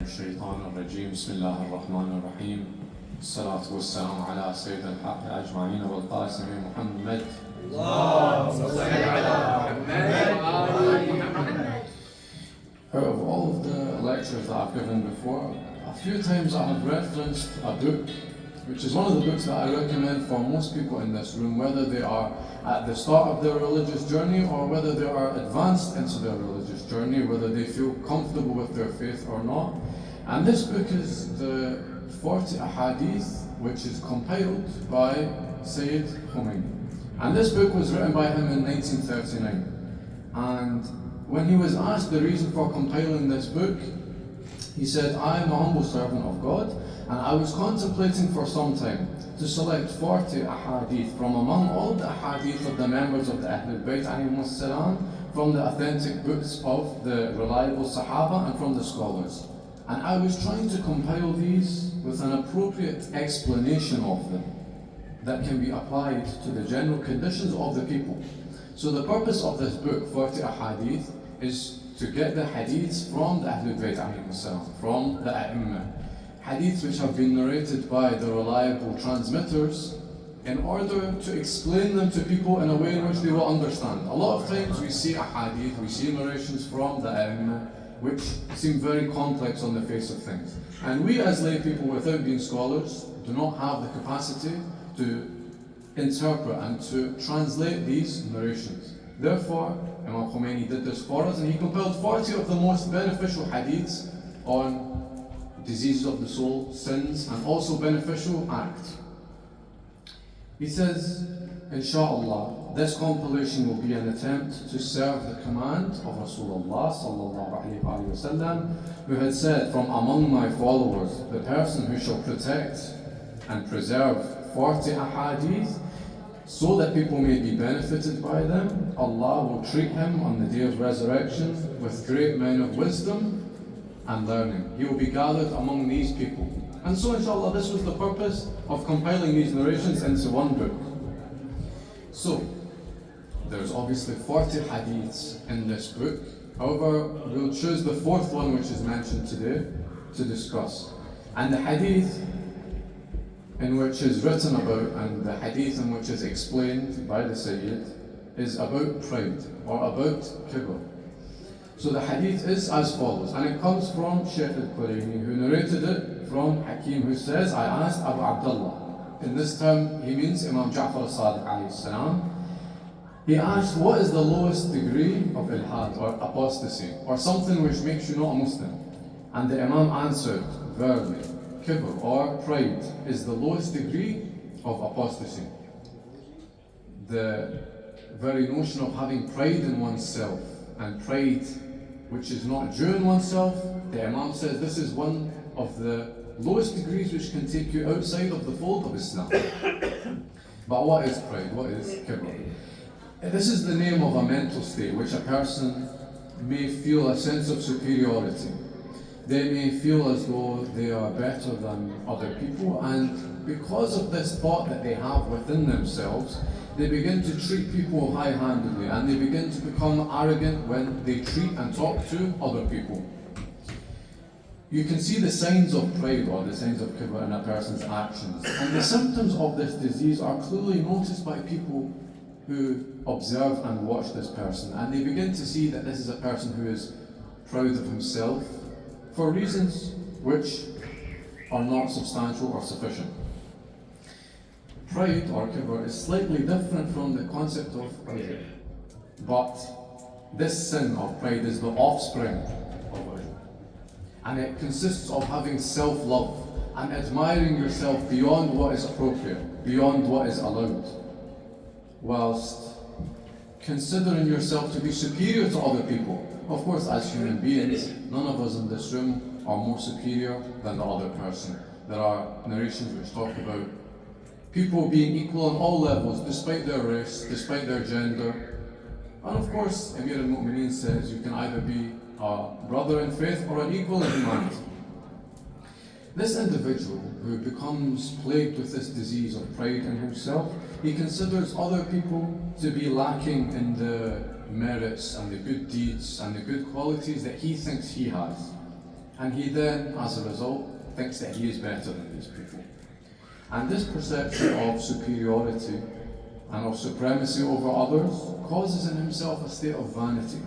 الشيطان الرجيم بسم الله الرحمن الرحيم الصلاة والسلام على سيد الحق أجمعين والقاسم محمد اللهم صل على محمد. Of all of the lectures that I've given before, a few times I have referenced a book which is one of the books that I recommend for most people in this room, whether they are at the start of their religious journey or whether they are advanced into their religious journey, whether they feel comfortable with their faith or not. And this book is the 40 Hadiths, which is compiled by Sayyid Kumayl. And this book was written by him in 1939. And when he was asked the reason for compiling this book, he said, I am a humble servant of God, and I was contemplating for some time to select 40 ahadith from among all the ahadith of the members of the Ahlul Bayt ﷺ, from the authentic books of the reliable Sahaba and from the scholars. And I was trying to compile these with an appropriate explanation of them that can be applied to the general conditions of the people. So the purpose of this book, 40 ahadith, is to get the hadiths from the Ahlul Bayt ﷺ, from the A'imma. Hadiths which have been narrated by the reliable transmitters in order to explain them to people in a way in which they will understand. A lot of times we see a hadith, we see narrations from the A'imma which seem very complex on the face of things. And we as lay people, without being scholars, do not have the capacity to interpret and to translate these narrations. Therefore, Imam Khomeini did this for us, and he compiled 40 of the most beneficial hadiths on diseases of the soul, sins, and also beneficial acts. He says, Inshallah, this compilation will be an attempt to serve the command of Rasulullah sallallahu alaihi wasallam, who had said, from among my followers, the person who shall protect and preserve 40 ahadith, so that people may be benefited by them, Allah will treat him on the day of resurrection with great men of wisdom and learning. He will be gathered among these people. And so inshallah, this was the purpose of compiling these narrations into one book. So, there's obviously 40 hadiths in this book. However, we'll choose the fourth one which is mentioned today to discuss. And the hadith in which is written about, and the hadith in which is explained by the Sayyid, is about pride, or about Kibr. So the hadith is as follows, and it comes from Shaykh al-Qulayni, who narrated it from Hakim, who says, I asked Abu Abdullah. In this term, he means Imam Ja'far as-Sadiq alayhi salam. He asked, what is the lowest degree of ilhad, or apostasy, or something which makes you not a Muslim? And the Imam answered, verily, Kibr, or pride, is the lowest degree of apostasy. The very notion of having pride in oneself, and pride which is not due in oneself, the Imam says this is one of the lowest degrees which can take you outside of the fold of Islam. But what is pride? What is Kibr? This is the name of a mental state which a person may feel a sense of superiority. They may feel as though they are better than other people, and because of this thought that they have within themselves, they begin to treat people high-handedly, and they begin to become arrogant when they treat and talk to other people. You can see the signs of pride or the signs of kibr in a person's actions, and the symptoms of this disease are clearly noticed by people who observe and watch this person, and they begin to see that this is a person who is proud of himself for reasons which are not substantial or sufficient. Pride or kibr is slightly different from the concept of ujub, but this sin of pride is the offspring of ujub, and it consists of having self-love and admiring yourself beyond what is appropriate, beyond what is allowed, whilst considering yourself to be superior to other people. Of course, as human beings, none of us in this room are more superior than the other person. There are narrations which talk about people being equal on all levels, despite their race, despite their gender. And of course, Amir al-Mu'mineen says you can either be a brother in faith or an equal in humanity. This individual who becomes plagued with this disease of pride in himself, he considers other people to be lacking in the merits and the good deeds and the good qualities that he thinks he has. And he then, as a result, thinks that he is better than these people. And this perception of superiority and of supremacy over others causes in himself a state of vanity.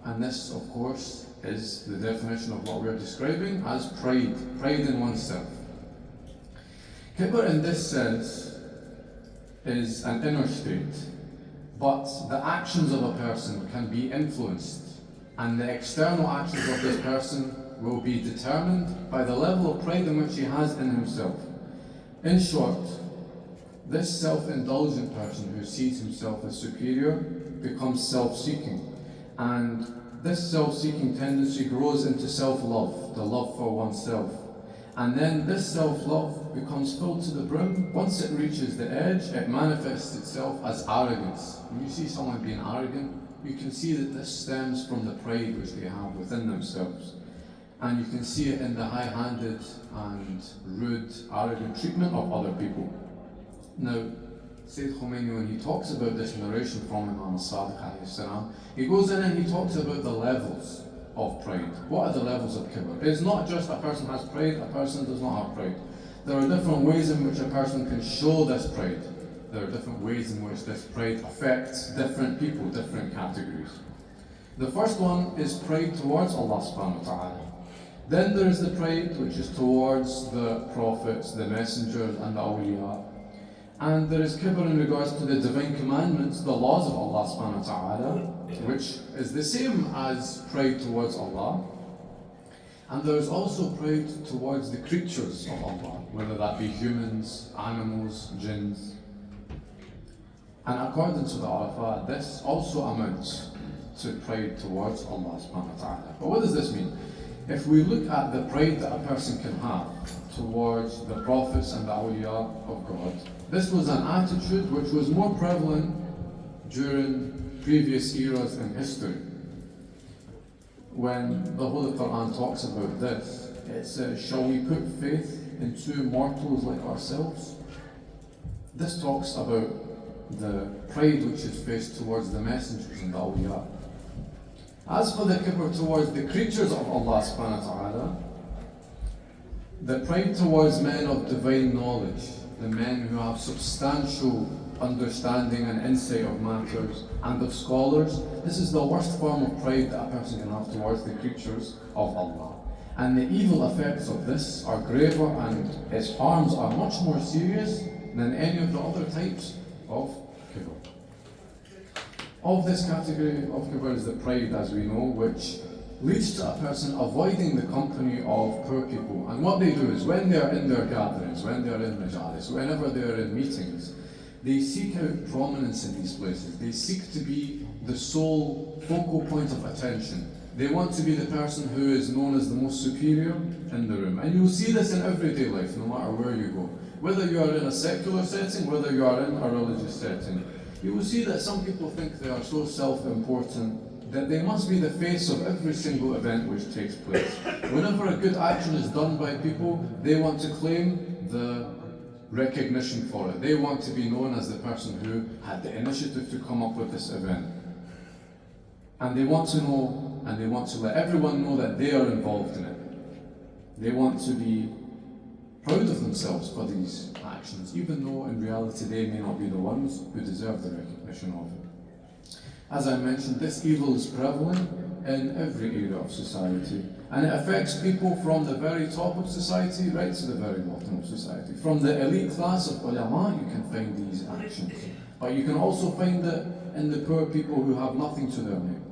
And this, of course, is the definition of what we are describing as pride in oneself. Kibr in this sense is an inner state, but the actions of a person can be influenced, and the external actions of this person will be determined by the level of pride in which he has in himself. In short, this self-indulgent person who sees himself as superior becomes self-seeking, and this self-seeking tendency grows into self-love, the love for oneself. And then this self-love becomes filled to the brim. Once it reaches the edge, it manifests itself as arrogance. When you see someone being arrogant, you can see that this stems from the pride which they have within themselves. And you can see it in the high-handed and rude, arrogant treatment of other people. Now, Sayyid Kumayl, when he talks about this narration from Imam al-Sadiq alayhi salam, he goes in and he talks about the levels of pride. What are the levels of kibr? It's not just a person has pride, a person does not have pride. There are different ways in which a person can show this pride. There are different ways in which this pride affects different people, different categories. The first one is pride towards Allah subhanahu wa ta'ala. Then there is the pride which is towards the prophets, the messengers and the awliya. And there is kibr in regards to the divine commandments, the laws of Allah subhanahu wa ta'ala, which is the same as pride towards Allah. And there is also pride towards the creatures of Allah, whether that be humans, animals, jinns. And according to the Arafat, this also amounts to pride towards Allah subhanahu wa ta'ala. But what does this mean? If we look at the pride that a person can have towards the prophets and the awliya of God, this was an attitude which was more prevalent during previous eras in history. When the Holy Quran talks about this, it says, "Shall we put faith into mortals like ourselves?" This talks about the pride which is faced towards the messengers and the awliya. As for the kibr towards the creatures of Allah subhanahu wa ta'ala, the pride towards men of divine knowledge, the men who have substantial understanding and insight of matters, and of scholars, this is the worst form of pride that a person can have towards the creatures of Allah. And the evil effects of this are graver and its harms are much more serious than any of the other types of kibr. Of this category of kibr is the pride, as we know, which leads to a person avoiding the company of poor people. And what they do is when they are in their gatherings, when they are in majalis, whenever they are in meetings, they seek out prominence in these places. They seek to be the sole focal point of attention. They want to be the person who is known as the most superior in the room. And you'll see this in everyday life, no matter where you go. Whether you are in a secular setting, whether you are in a religious setting, you will see that some people think they are so self-important that they must be the face of every single event which takes place. Whenever a good action is done by people, they want to claim the recognition for it. They want to be known as the person who had the initiative to come up with this event. And they want to know, and they want to let everyone know that they are involved in it. They want to be proud of themselves for these actions, even though in reality they may not be the ones who deserve the recognition of it. As I mentioned, this evil is prevalent in every area of society, and it affects people from the very top of society right to the very bottom of society. From the elite class of ulama, you can find these actions, but you can also find it in the poor people who have nothing to their name.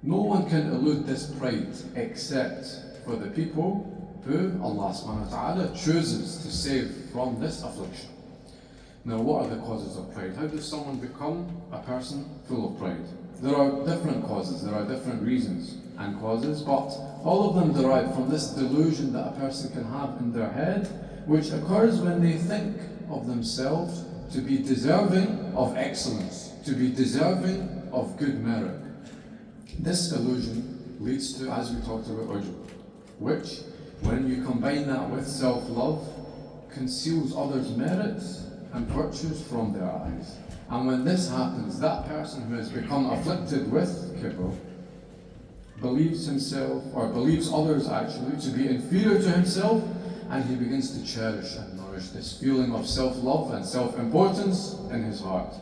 No one can elude this pride except for the people who Allah subhanahu wa ta'ala chooses to save from this affliction. Now, what are the causes of pride? How does someone become a person full of pride? There are different causes, there are different reasons and causes, but all of them derive from this delusion that a person can have in their head, which occurs when they think of themselves to be deserving of excellence, to be deserving of good merit. This illusion leads to, as we talked about, ujub, which, when you combine that with self-love, conceals others' merits and virtues from their eyes. And when this happens, that person who has become afflicted with kibr believes himself, or believes others actually, to be inferior to himself, and he begins to cherish and nourish this feeling of self-love and self-importance in his heart.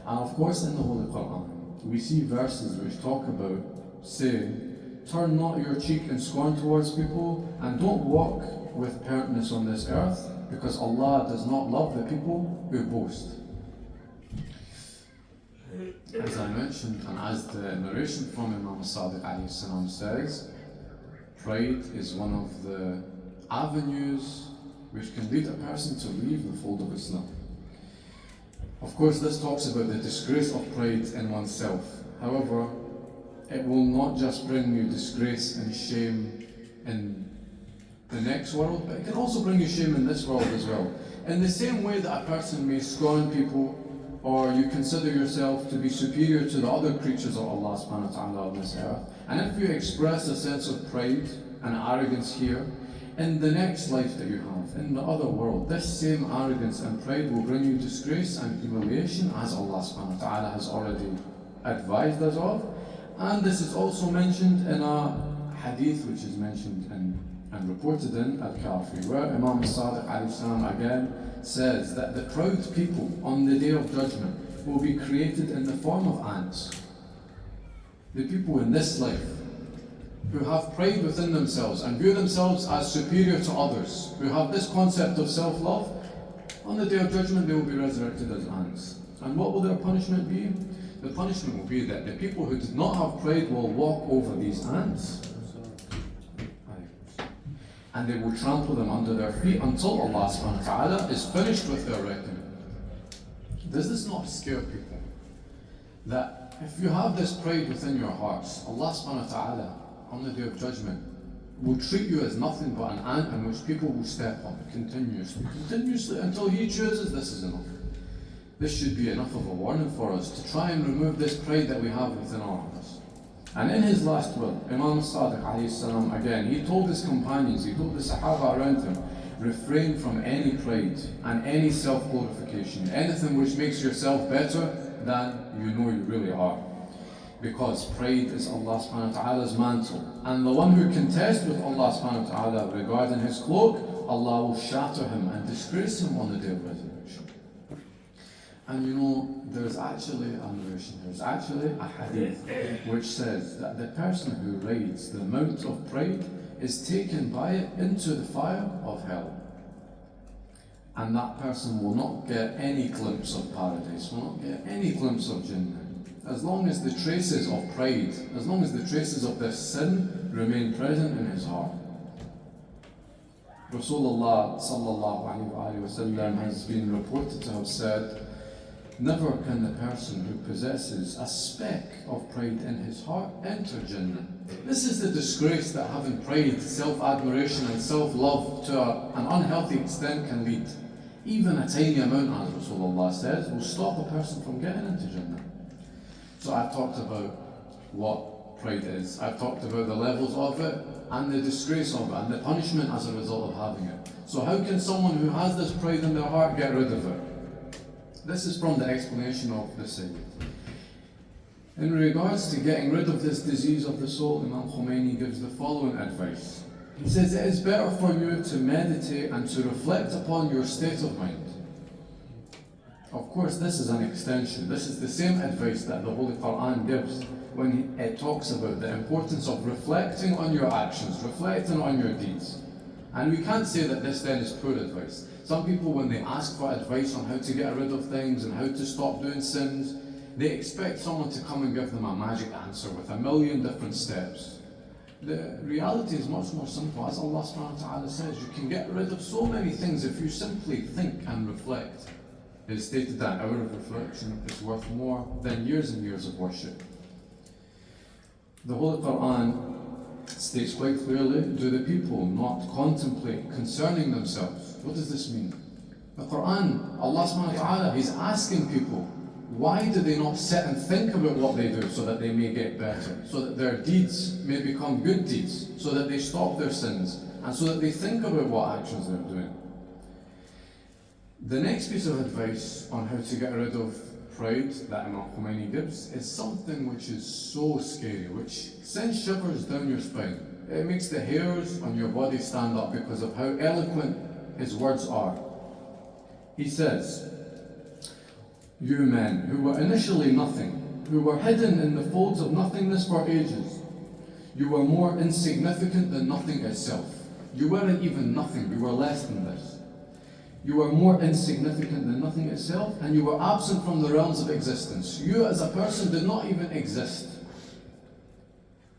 And of course in the Holy Quran, we see verses which talk about saying, turn not your cheek in scorn towards people, and don't walk with pertness on this earth, because Allah does not love the people who boast. As I mentioned, and as the narration from Imam Sadiq alayhi salam says, pride is one of the avenues which can lead a person to leave the fold of Islam. Of course, this talks about the disgrace of pride in oneself. However, it will not just bring you disgrace and shame in the next world, but it can also bring you shame in this world as well. In the same way that a person may scorn people, or you consider yourself to be superior to the other creatures of Allah subhanahu wa ta'ala on this earth, and if you express a sense of pride and arrogance here, in the next life that you have, in the other world, this same arrogance and pride will bring you disgrace and humiliation, as Allah subhanahu wa ta'ala has already advised us of. And this is also mentioned in a hadith which is mentioned and reported in al-Kafi, where Imam Sadiq alayhi salam again says that the proud people on the Day of Judgment will be created in the form of ants. The people in this life who have pride within themselves and view themselves as superior to others, who have this concept of self-love, on the Day of Judgment they will be resurrected as ants. And what will their punishment be? The punishment will be that the people who did not have pride will walk over these ants, and they will trample them under their feet until Allah subhanahu wa ta'ala is finished with their reckoning. Does this not scare people? That if you have this pride within your hearts, Allah subhanahu wa ta'ala on the Day of Judgment will treat you as nothing but an ant in which people will step on continuously until He chooses this is enough. This should be enough of a warning for us to try and remove this pride that we have within our hearts. And in his last will, Imam Sadiq alayhi salam again, he told his companions, he told the Sahaba around him, refrain from any pride and any self-glorification, anything which makes yourself better than you know you really are. Because pride is Allah subhanahu wa ta'ala's mantle, and the one who contests with Allah subhanahu wa ta'ala regarding his cloak, Allah will shatter him and disgrace him on the Day of Resurrection. And you know, there's actually a narration, there's actually a hadith which says that the person who rides the mount of pride is taken by it into the fire of hell. And that person will not get any glimpse of paradise, will not get any glimpse of Jannah. As long as the traces of pride, as long as the traces of this sin remain present in his heart. Rasulullah sallallahu alayhi wa sallam has been reported to have said, never can the person who possesses a speck of pride in his heart enter Jannah. This is the disgrace that having pride, self-admiration and self-love to an unhealthy extent can lead. Even a tiny amount, as Rasulullah says, will stop a person from getting into Jannah. So I've talked about what pride is. I've talked about the levels of it and the disgrace of it and the punishment as a result of having it. So how can someone who has this pride in their heart get rid of it? This is from the explanation of the Sayyid. In regards to getting rid of this disease of the soul, Imam Khomeini gives the following advice. He says, it is better for you to meditate and to reflect upon your state of mind. Of course, this is an extension. This is the same advice that the Holy Quran gives when it talks about the importance of reflecting on your actions, reflecting on your deeds. And we can't say that this then is poor advice. Some people, when they ask for advice on how to get rid of things and how to stop doing sins, they expect someone to come and give them a magic answer with a million different steps. The reality is much more simple. As Allah subhanahu wa ta'ala says, you can get rid of so many things if you simply think and reflect. It is stated that an hour of reflection is worth more than years and years of worship. The Holy Quran states quite clearly, do the people not contemplate concerning themselves? What does this mean? The Quran, Allah subhanahu wa ta'ala, He's asking people, why do they not sit and think about what they do so that they may get better, so that their deeds may become good deeds, so that they stop their sins, and so that they think about what actions they're doing? The next piece of advice on how to get rid of pride that Imam Khomeini gives is something which is so scary, which sends shivers down your spine. It makes the hairs on your body stand up because of how eloquent his words are. He says, "You men who were initially nothing, who were hidden in the folds of nothingness for ages, you were more insignificant than nothing itself. You weren't even nothing, you were less than this. You were more insignificant than nothing itself, and you were absent from the realms of existence. You as a person did not even exist.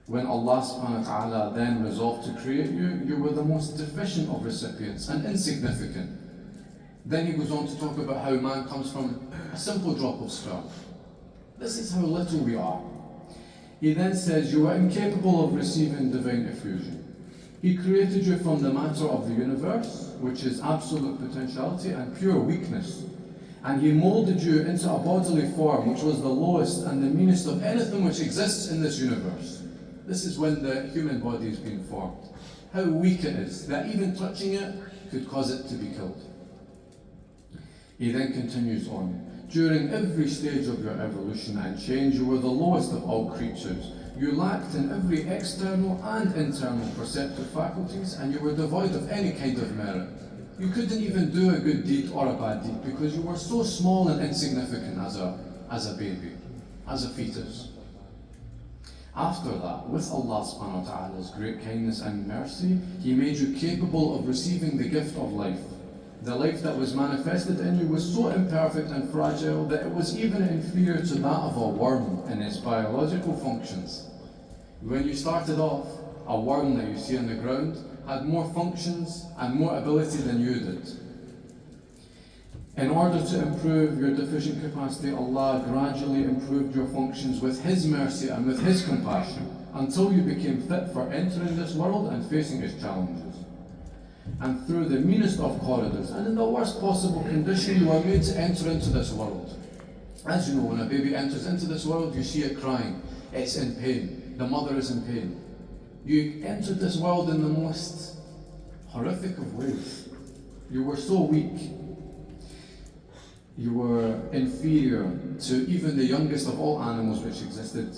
When Allah subhanahu wa ta'ala then resolved to create you, you were the most deficient of recipients and insignificant." Then he goes on to talk about how man comes from a simple drop of sperm. This is how little we are. He then says, "You were incapable of receiving divine effusion. He created you from the matter of the universe, which is absolute potentiality and pure weakness. And he molded you into a bodily form, which was the lowest and the meanest of anything which exists in this universe." This is when the human body is being formed. How weak it is, that even touching it could cause it to be killed. He then continues on, "During every stage of your evolution and change, you were the lowest of all creatures. You lacked in every external and internal perceptive faculties, and you were devoid of any kind of merit. You couldn't even do a good deed or a bad deed because you were so small and insignificant as a baby, as a fetus. After that, with Allah subhanahu wa ta'ala's great kindness and mercy, He made you capable of receiving the gift of life. The life that was manifested in you was so imperfect and fragile that it was even inferior to that of a worm in its biological functions. When you started off, a worm that you see on the ground had more functions and more ability than you did. In order to improve your deficient capacity, Allah gradually improved your functions with His mercy and with His compassion until you became fit for entering this world and facing its challenges. And through the meanest of corridors and in the worst possible condition, you are made to enter into this world. As you know, when a baby enters into this world, you see it crying. It's in pain. The mother is in pain. You entered this world in the most horrific of ways. You were so weak. You were inferior to even the youngest of all animals which existed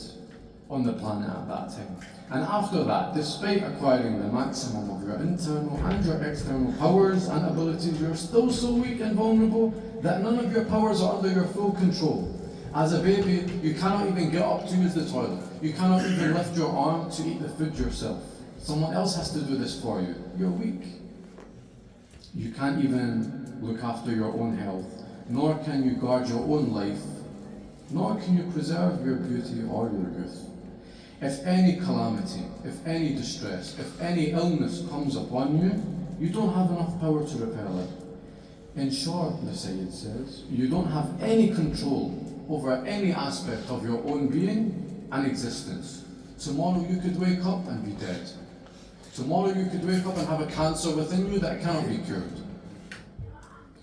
on the planet at that time. And after that, despite acquiring the maximum of your internal and your external powers and abilities, you're still so weak and vulnerable that none of your powers are under your full control. As a baby, you cannot even get up to use the toilet. You cannot even lift your arm to eat the food yourself. Someone else has to do this for you. You're weak. You can't even look after your own health, nor can you guard your own life, nor can you preserve your beauty or your youth. If any calamity, if any distress, if any illness comes upon you, you don't have enough power to repel it. In short, the Sayyid says, you don't have any control over any aspect of your own being and existence. Tomorrow you could wake up and be dead. Tomorrow you could wake up and have a cancer within you that cannot be cured.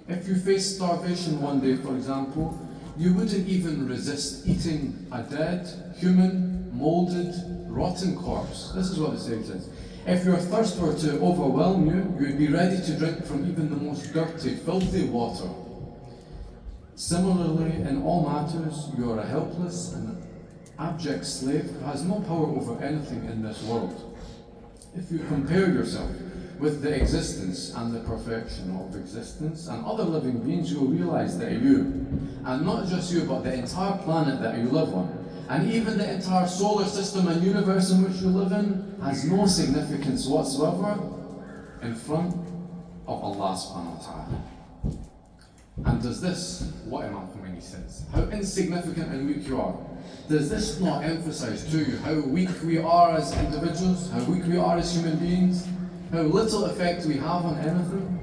If you face starvation one day, for example, you wouldn't even resist eating a dead, human, molded, rotten corpse. This is what the Sayyid says. If your thirst were to overwhelm you, you would be ready to drink from even the most dirty, filthy water. Similarly, in all matters, you are a helpless and abject slave who has no power over anything in this world. If you compare yourself with the existence and the perfection of existence and other living beings, you will realize that you, and not just you, but the entire planet that you live on, and even the entire solar system and universe in which you live in, has no significance whatsoever in front of Allah subhanahu wa ta'ala. And does this, what Imam Khomeini says, how insignificant and weak you are, does this not emphasize to you how weak we are as individuals, how weak we are as human beings, how little effect we have on anything?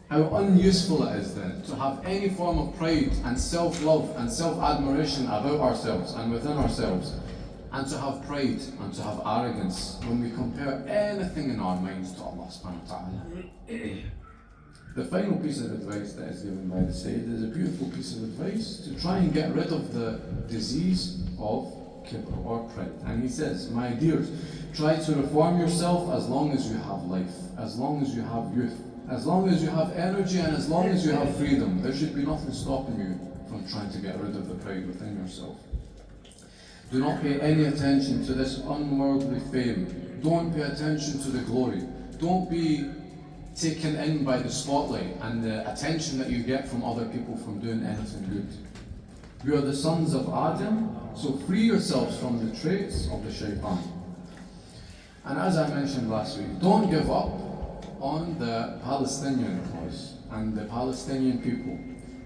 How unuseful it is then to have any form of pride and self-love and self-admiration about ourselves and within ourselves, and to have pride and to have arrogance when we compare anything in our minds to Allah subhanahu wa ta'ala. The final piece of advice that is given by the Sayyid is a beautiful piece of advice to try and get rid of the disease of Kibr or pride. And he says, my dears, try to reform yourself as long as you have life, as long as you have youth, as long as you have energy, and as long as you have freedom. There should be nothing stopping you from trying to get rid of the pride within yourself. Do not pay any attention to this unworldly fame. Don't pay attention to the glory. Don't be taken in by the spotlight and the attention that you get from other people from doing anything good. We are the sons of Adam, so free yourselves from the traits of the shaitan. And as I mentioned last week, don't give up on the Palestinian cause and the Palestinian people.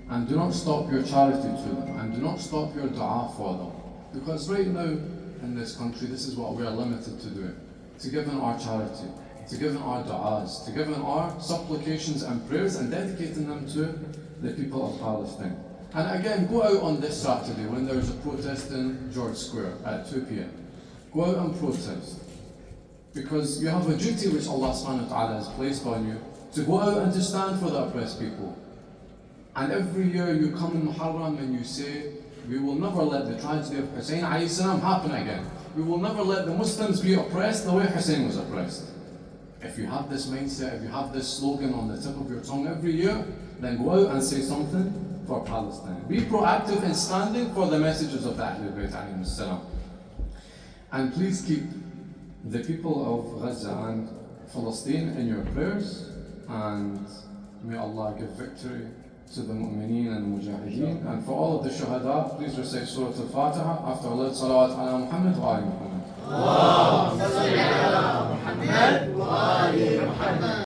And do not stop your charity to them, and do not stop your dua for them. Because right now in this country, this is what we are limited to doing. To give in our charity, to give in our du'as, to give in our supplications and prayers and dedicating them to the people of Palestine. And again, go out on this Saturday when there is a protest in George Square at 2 p.m. Go out and protest. Because you have a duty which Allah subhanahu wa ta'ala has placed on you to go out and to stand for the oppressed people. And every year you come in Muharram and you say, we will never let the tragedy of Hussein alayhi salam happen again. We will never let the Muslims be oppressed the way Hussein was oppressed. If you have this mindset, if you have this slogan on the tip of your tongue every year, then go out and say something for Palestine. Be proactive in standing for the messages of the Ahlul Bayt alayhi salam. And please keep the people of Gaza and Palestine in your prayers, and may Allah give victory to the mu'mineen and mujahideen. And for all of the shuhada, please recite Surah Al-Fatiha after Allah salawat ala Muhammad wa ali Muhammad.